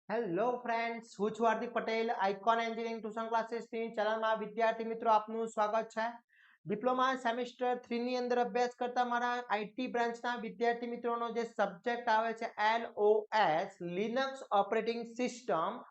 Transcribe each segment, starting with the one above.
Hello friends, હું છું Hardik Patel, icon engineering tuition ક્લાસીસની ચેનલમાં વિદ્યાર્થી મિત્રો આપનું સ્વાગત છે. ડિપ્લોમા સેમેસ્ટર 3 ની અંદર અભ્યાસ કરતા મારા આઈટી બ્રાન્ચના વિદ્યાર્થી મિત્રોનો જે સબ્જેક્ટ આવે છે LOS લિનક્સ ઓપરેટિંગ સિસ્ટમ,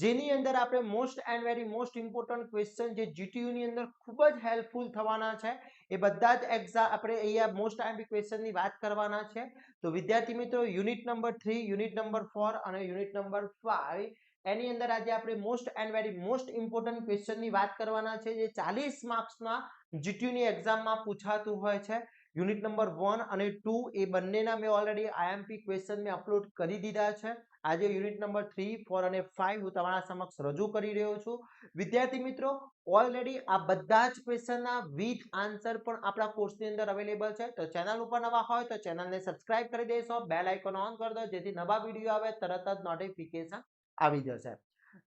જેની અંદર આપણે most and very most important question જે જીટીયુ ની અંદર ખૂબ જ હેલ્પફુલ થવાના છે, એ બધા જ એક્ઝામ આપણે અહીંયા મોસ્ટ આઈએમપી ક્વેશ્ચનની વાત કરવાના છે. તો વિદ્યાર્થી મિત્રો, યુનિટ નંબર 3, યુનિટ નંબર 4 અને યુનિટ નંબર 5 એની અંદર આજે આપણે most and very most important ક્વેશ્ચનની વાત કરવાના છે, જે 40 માર્ક્સના જીટીયુની એક્ઝામમાં પૂછાતું હોય છે. યુનિટ નંબર 1 અને 2 એ બંનેના મેં ઓલરેડી આઈએમપી ક્વેશ્ચન મેં અપલોડ કરી દીધા છે. આજે યુનિટ નંબર 3, 4 અને 5 હું તમારા સમક્ષ રજૂ કરી રહ્યો છું. વિદ્યાર્થી મિત્રો, ઓલરેડી આ બધા જ ક્વેશ્ચનના વિથ આન્સર પણ આપણા કોર્સની અંદર અવેલેબલ છે. તો ચેનલ ઉપર નવા હોય તો ચેનલને સબસ્ક્રાઇબ કરી દેશો, બેલ આઇકોન ઓન કરી દો, જેથી નવા વિડીયો આવે તરત જ નોટિફિકેશન આવી જશે.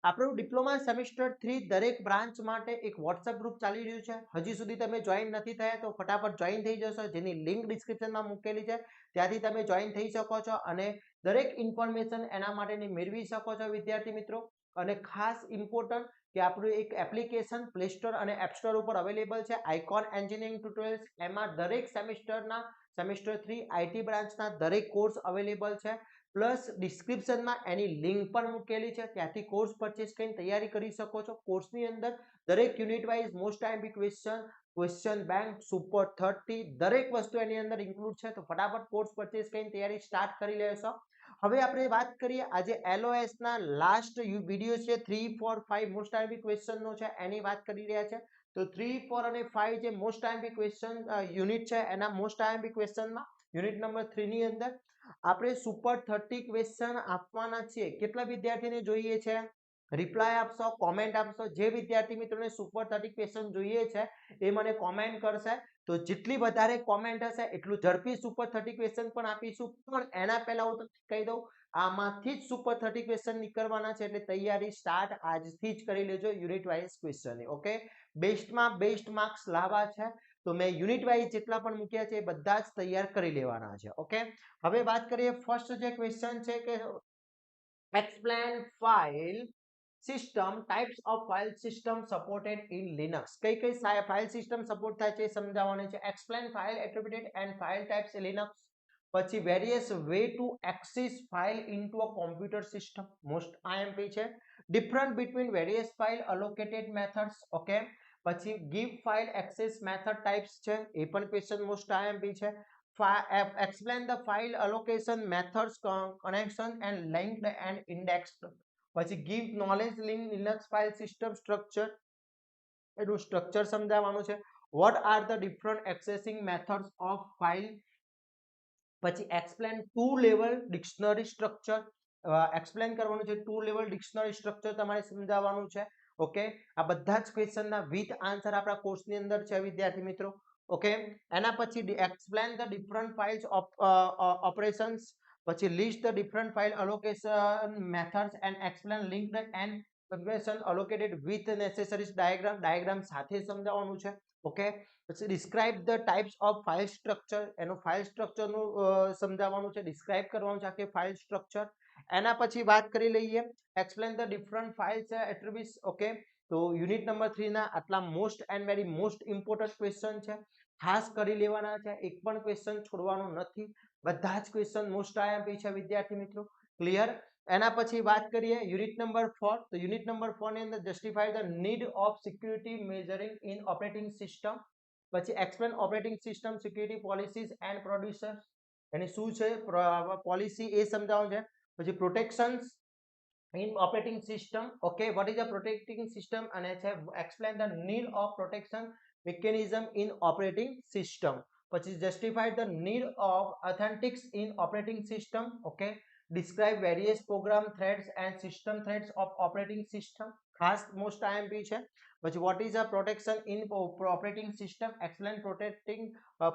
આપણું ડિપ્લોમા સેમેસ્ટર 3 દરેક બ્રાન્ચ માટે એક વોટ્સએપ ગ્રુપ ચાલી રહ્યું છે. હજી સુધી તમે જોઈન નથી થયા તો ફટાફટ જોઈન થઈ જશો, જેની લિંક ડિસ્ક્રિપ્શનમાં મૂકેલી છે, ત્યાંથી તમે જોઈન થઈ શકો છો અને દરેક ઇન્ફોર્મેશન એના માટેની મેળવી શકો છો વિદ્યાર્થી મિત્રો. અને ખાસ ઇમ્પોર્ટન્ટ કે આપણું એક એપ્લિકેશન પ્લે સ્ટોર અને એપ સ્ટોર ઉપર અવેલેબલ છે, આઇકોન એન્જિનિયરિંગ ટ્યુટોરિયલ્સ. એમાં દરેક સેમેસ્ટરના સેમેસ્ટર 3 આઈટી બ્રાન્ચના દરેક કોર્સ અવેલેબલ છે. પ્લસ ડિસ્ક્રિપ્શનમાં એની લિંક પણ મૂકેલી છે, ત્યાંથી કોર્સ પરચેસ કરીને તૈયારી કરી શકો છો. કોર્સની અંદર દરેક unit wise most IMP question bank super 30 દરેક વસ્તુ એની અંદર ઇન્ક્લુડ છે. તો ફટાફટ કોર્સ પરચેસ કરીને તૈયારી સ્ટાર્ટ કરી લેશો. હવે આપણે વાત કરીએ આજે LOS ના લાસ્ટ વિડીયો છે 3, 4, 5 મોસ્ટ આઈએમપી ક્વેશ્ચનનો છે, એની વાત કરી રહ્યા છે. તો 3, 4 અને 5 જે મોસ્ટ આઈએમપી ક્વેશ્ચન યુનિટ છે, એના મોસ્ટ આઈએમપી ક્વેશ્ચનમાં યુનિટ નંબર 3 ની અંદર આપણે સુપર 30 ક્વેશ્ચન આપવાના છીએ. કેટલા વિદ્યાર્થીને જોઈએ છે? રિપ્લાય આપશો, કોમેન્ટ આપશો. જે વિદ્યાર્થી મિત્રોને સુપર 30 ક્વેશ્ચન જોઈએ છે એ મને કોમેન્ટ કરશે. તો જેટલી વધારે કોમેન્ટ હશે એટલું ઝડપી સુપર 30 ક્વેશ્ચન પણ આપીશું. પણ એના પહેલા હું તમને કહી દઉં, આમાંથી જ સુપર 30 ક્વેશ્ચન નીકળવાના છે, એટલે તૈયારી સ્ટાર્ટ આજથી જ કરી લેજો યુનિટ વાઇઝ ક્વેશ્ચન. ઓકે, બેસ્ટમાં બેસ્ટ માર્ક્સ લાવવા છે તો મેં યુનિટ વાઇઝ જેટલા પણ મૂક્યા છે એ બધા જ તૈયાર કરી લેવાના છે. ઓકે, હવે વાત કરીએ ફર્સ્ટ જે ક્વેશ્ચન છે કે explain file system types of file system supported in Linux. કઈ કઈ ફાઇલ સિસ્ટમ સપોર્ટ થાય છે એ સમજાવવાની છે. Explain file attributed and file types in Linux. પછી various way to access file into a computer system, most IMP છે. Different between various file allocated methods. Okay, પછી give file access method types છે, એ પણ question most IMP છે. Explain the file allocation methods, connection and linked and indexed. પછી give knowledge link Linux file system structure, એનું structure સમજાવવાનું છે. What are the different accessing methods of file. પછી explain two level dictionary structure. Explain કરવાનું છે two level dictionary structure તમારે સમજાવવાનું છે. ઓકે, આ બધા જ ક્વેશ્ચનના વિથ આન્સર આપણા કોર્સની અંદર છે વિદ્યાર્થી મિત્રો. ઓકે, એના પછી explain the different files operations. પછી list the different file allocation methods and explain linked and convention allocated with necessary diagram સાથે સમજાવવાનું છે. ઓકે, પછી describe the types of file structure, એનું ફાઇલ સ્ટ્રક્ચરનું સમજાવવાનું છે, ડિસ્ક્રાઇબ કરવાનું છે કે ફાઇલ સ્ટ્રક્ચર. એના પછી વાત કરી લઈએ explain the different files attributes. Okay, તો યુનિટ નંબર 3 ના આટલા most and very most important question છે, ખાસ કરી લેવાના છે, એક પણ ક્વેશ્ચન છોડવાનો નથી, બધા જ ક્વેશ્ચન મોસ્ટ આઈએમપી છે વિદ્યાર્થી મિત્રો. ક્લિયર. એના પછી વાત કરીએ યુનિટ નંબર 4. તો યુનિટ નંબર 4 ની અંદર justify the need of security measuring in operating system. પછી explain operating system security policies and producers, એની શું છે પોલિસી એ સમજાવવાનું છે. પછી પ્રોટેક્શન્સ in operating system. Okay, what is a protecting system અને છે explain the need of protection mechanism in operating system. પછી justify the need of authentics in operating system. Okay, describe various program threads and system threads of operating system, ખાસ most IMP છે. પછી what is a protection in operating system, explain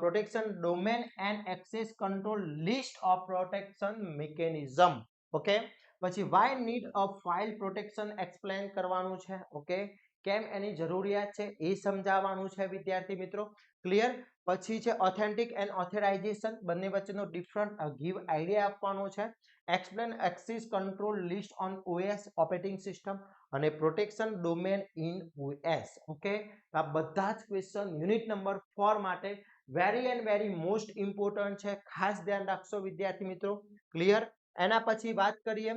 protection domain and access control list of protection mechanism. Okay, પછી why need of file protection explain કરવાનું છે. Okay, કેમ એની જરૂરિયાત છે એ સમજાવવાનું છે વિદ્યાર્થી મિત્રો. ક્લિયર. પછી છે ઓથેન્ટિક એન્ડ ઓથેરાઇઝેશન, બંને વચ્ચેનો ડિફરન્ટ ગીવ આઈડિયા આપવાનો છે. Explain access control list on OS operating system અને protection domain in OS. Okay, આ બધા જ ક્વેશ્ચન યુનિટ નંબર 4 માટે very and very most important છે, ખાસ ધ્યાન રાખશો વિદ્યાર્થી મિત્રો. ક્લિયર. એના પછી વાત કરીએ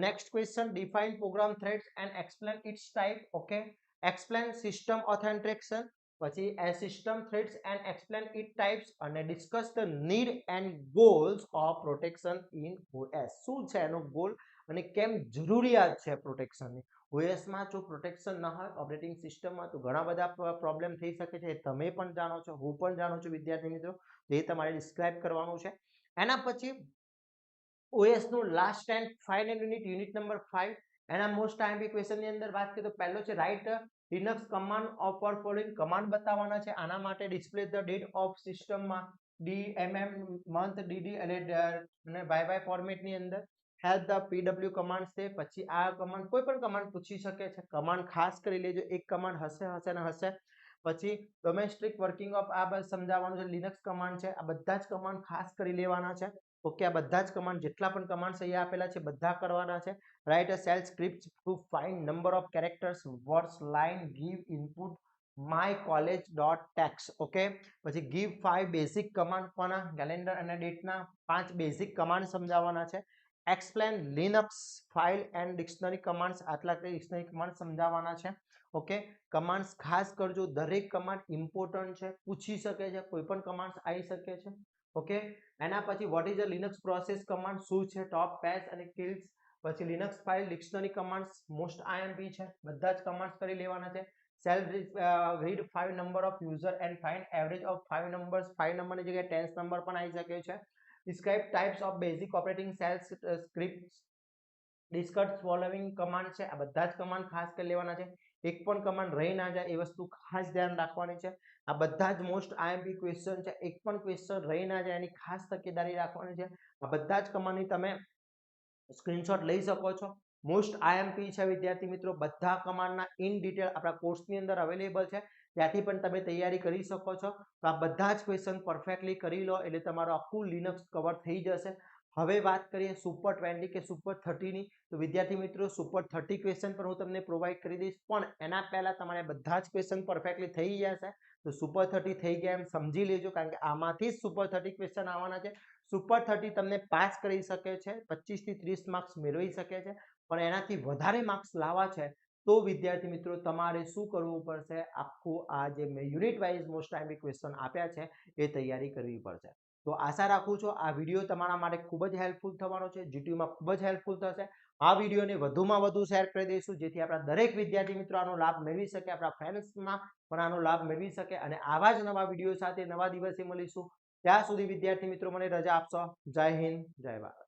next question, define program threads and explain its type. Okay, explain system authentication, પછી એ system threads and explain it types અને discuss the need and goals of protection in OS. શું છે એનો ગોલ અને કેમ જરૂરિયાત છે પ્રોટેક્શનની. ઓએસમાં જો પ્રોટેક્શન ન હોય ઓપરેટિંગ સિસ્ટમમાં તો ઘણા બધા પ્રોબ્લેમ થઈ શકે છે, તમે પણ જાણો છો, હું પણ જાણું છું વિદ્યાર્થી મિત્રો. એ તમારે ડિસ્ક્રાઇબ કરવાનું છે. એના પછી ઓએસ નું last and final unit number 5. એના મોસ્ટ આઈએમપી ક્વેશ્ચન ની અંદર વાત કરીએ તો પહેલો છે write Linux command of for following command બતાવવાના છે. આના માટે ડિસ્પ્લે ધ ડેટ ઓફ સિસ્ટમમાં ડીએમએમ મંથ ડીડી અને વાય ફોર્મેટ ની અંદર હેલ્પ ધ પીડબ્લ્યુ કમાન્ડ છે. પછી આ કમાન્ડ કોઈ પણ કમાન્ડ પૂછી શકે છે, કમાન્ડ ખાસ કરી લેજો, એક કમાન્ડ હશે ને હશે. પછી ડોમેસ્ટિક વર્કિંગ ઓફ આ બસ સમજાવવાનું છે, લિનક્સ કમાન્ડ છે, આ બધા જ કમાન્ડ ખાસ કરી લેવાના છે. ઓકે, આ બધા જ કમાન્ડ જેટલા પણ કમાન્ડ્સ અહીંયા આપેલા છે બધા કરવાના છે. Write a shell script to find number of characters words line give input my college dot text. Okay, પછી ગીવ 5 બેઝિક કમાન્ડ કોના કેલેન્ડર અને ડેટના 5 બેઝિક કમાન્ડ સમજાવવાના છે. Explain Linux file and dictionary commands, આટલા ડિક્શનરી કમાન્ડ સમજાવવાના છે. Okay, commands ખાસ કરજો, દરેક કમાન્ડ ઇમ્પોર્ટન્ટ છે, પૂછી શકે છે, કોઈ પણ કમાન્ડ્સ આવી શકે છે. ઓકે, એના પછી what is a Linux process command, શું છે ટોપ પેચ અને કિલ્સ. પછી Linux file dictionary commands most IMP છે, બધા જ કમાન્ડ્સ કરી લેવાના છે. Self read 5 number of user and find average of 5 numbers, 5 નંબરની જગ્યાએ 10 નંબર પણ આવી શકે છે. Describe types of basic operating shell scripts, discuss following command છે, આ બધા જ કમાન્ડ ખાસ કરી લેવાના છે. એક પણ કમાન્ડ રહી ના જાય એ વસ્તુ ખાસ ધ્યાન રાખવાની છે. આ બધા જ મોસ્ટ આઈએમપી ક્વેશ્ચન છે, એક પણ ક્વેશ્ચન રહી ના જાય એની ખાસ તકેદારી રાખવાની છે. આ બધા જ કમાન્ડની તમે સ્ક્રીનશોટ લઈ શકો છો. મોસ્ટ આઈએમપી છે વિદ્યાર્થી મિત્રો, બધા કમાન્ડના ઇન ડિટેલ આપણા કોર્સની અંદર અવેલેબલ છે, ત્યાંથી પણ તમે તૈયારી કરી શકો છો. તો આ બધા જ ક્વેશ્ચન પરફેક્ટલી કરી લો એટલે તમારું આખું લિનક્સ કવર થઈ જશે. હવે વાત કરીએ સુપર 20 કે સુપર 30 ની, તો વિદ્યાર્થી મિત્રો સુપર 30 ક્વેશ્ચન પણ હું તમને પ્રોવાઈડ કરી દઈશ, પણ એના પહેલા તમારે બધા જ ક્વેશ્ચન પરફેક્ટલી થઈ જશે. તો સુપર 30 થઈ ગયા એમ સમજી લેજો, કારણ કે આમાંથી જ સુપર 30 ક્વેશ્ચન આવવાના છે. સુપર 30 તમને પાસ કરી શકે છે, 25 થી 30 માર્ક્સ મેળવી શકે છે, પણ એનાથી વધારે માર્ક્સ લાવવા છે તો વિદ્યાર્થી મિત્રો તમારે શું કરવું પડશે, આખું આ જે મેં unit wise most IMP question આપ્યા છે એ તૈયારી કરવી પડશે. તો આશા રાખું છું આ વિડીયો તમારા માટે ખૂબ જ હેલ્પફુલ થવાનો છે, જીટીયુમાં ખૂબ જ હેલ્પફુલ થશે. આ વિડીયોને વધુમાં વધુ શેર કરી દઈશું જેથી આપણા દરેક વિદ્યાર્થી મિત્રો આનો લાભ મેળવી શકે, આપણા ફ્રેન્ડ્સમાં પણ આનો લાભ મેળવી શકે. અને આવા જ નવા વિડીયો સાથે નવા દિવસે મળીશું. ત્યાં સુધી વિદ્યાર્થી મિત્રો મને રજા આપશો. જય હિન્દ, જય ભારત.